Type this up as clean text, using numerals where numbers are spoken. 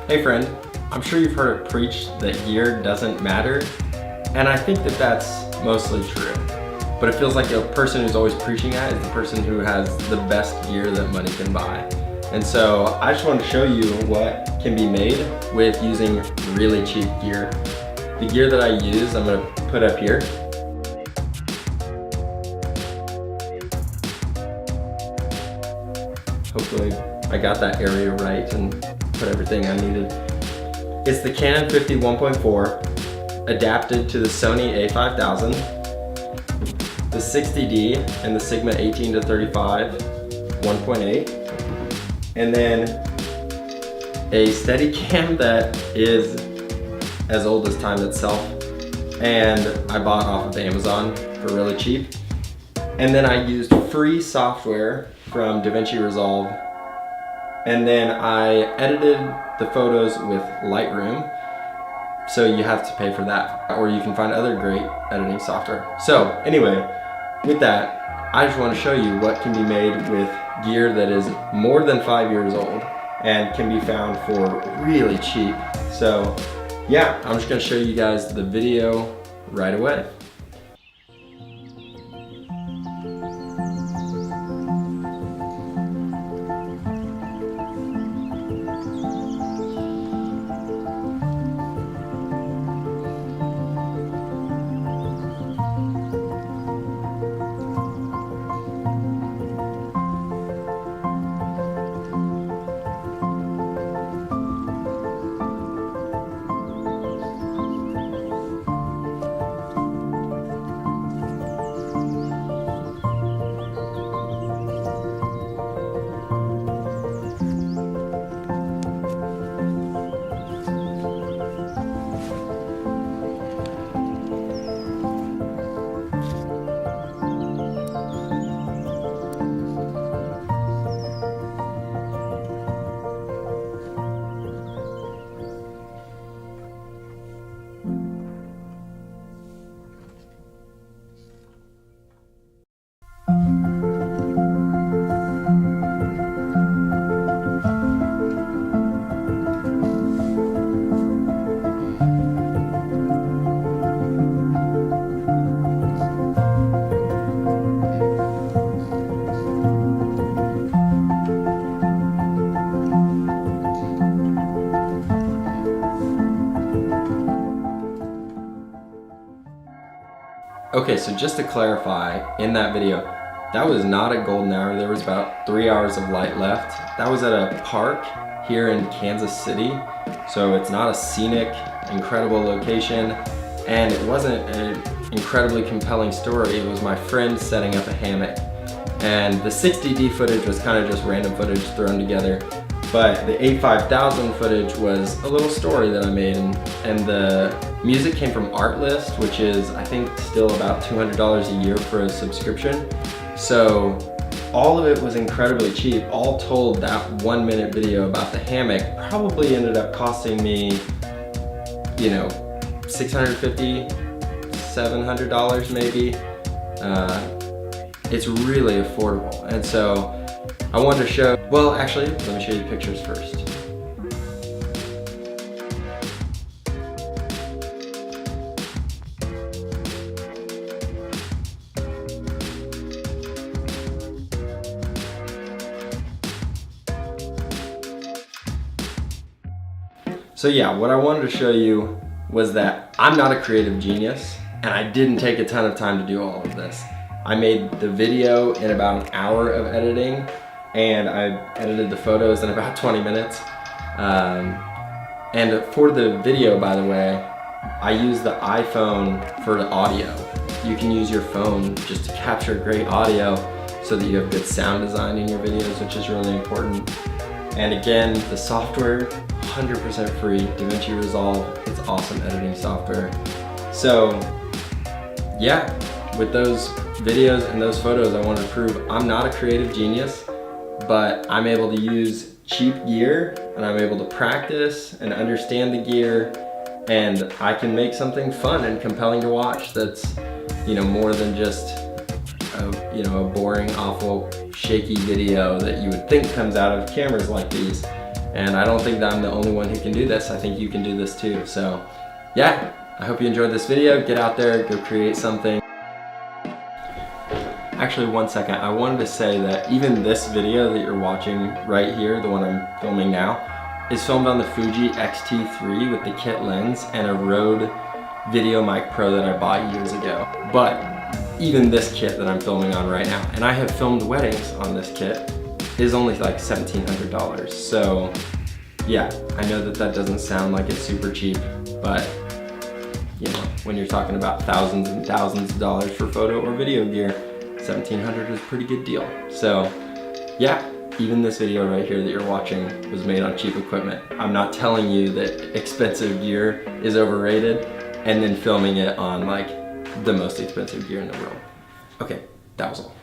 Hey friend, I'm sure you've heard it preached that gear doesn't matter, and I think that that's mostly true. But it feels like a person who's always preaching that is the person who has the best gear that money can buy. And so I just wanted to show you what can be made with using really cheap gear. The gear that I use, I'm gonna put up here. Hopefully I got that area right and put everything I needed. It's the Canon 50 1.4 adapted to the Sony a5000, the 60D and the Sigma 18 to 35 1.8, and then a Steadicam that is as old as time itself, and I bought off of Amazon for really cheap. And then I used free software from Davinci Resolve, and then I edited the photos with Lightroom, so you have to pay for that, or you can find other great editing software. So anyway, with that, I just want to show you what can be made with gear that is more than 5 years old and can be found for really cheap. So yeah, I'm just going to show you guys the video right away. Okay, so just to clarify, in that video, that was not a golden hour. There was about 3 hours of light left. That was at a park here in Kansas City. So it's not a scenic, incredible location, and it wasn't an incredibly compelling story. It was my friend setting up a hammock. And the 60D footage was kind of just random footage thrown together. But the A5000 footage was a little story that I made, and the music came from Artlist, which is, I think, still about $200 a year for a subscription. So all of it was incredibly cheap. All told, that 1 minute video about the hammock probably ended up costing me, you know, $650, $700 maybe. It's really affordable. And so I wanted to show, well, actually, let me show you the pictures first. So yeah, what I wanted to show you was that I'm not a creative genius, and I didn't take a ton of time to do all of this. I made the video in about an hour of editing, and I edited the photos in about 20 minutes. And for the video, by the way, I use the iPhone for the audio. You can use your phone just to capture great audio so that you have good sound design in your videos, which is really important. And again, the software, 100% free, Davinci Resolve. It's awesome editing software. So yeah, with those videos and those photos, I wanted to prove I'm not a creative genius, but I'm able to use cheap gear, and I'm able to practice and understand the gear, and I can make something fun and compelling to watch that's, you know, more than just a boring, awful, shaky video that you would think comes out of cameras like these. And I don't think that I'm the only one who can do this. I think you can do this too. So yeah, I hope you enjoyed this video. Get out there, go create something. Actually, one second, I wanted to say that even this video that you're watching right here, the one I'm filming now, is filmed on the Fuji X-T3 with the kit lens and a Rode Video Mic Pro that I bought years ago. But even this kit that I'm filming on right now, and I have filmed weddings on this kit, is only like $1,700. So yeah, I know that that doesn't sound like it's super cheap, but you know, when you're talking about thousands and thousands of dollars for photo or video gear, $1,700 is a pretty good deal. So yeah, even this video right here that you're watching was made on cheap equipment. I'm not telling you that expensive gear is overrated and then filming it on like the most expensive gear in the world. Okay, that was all.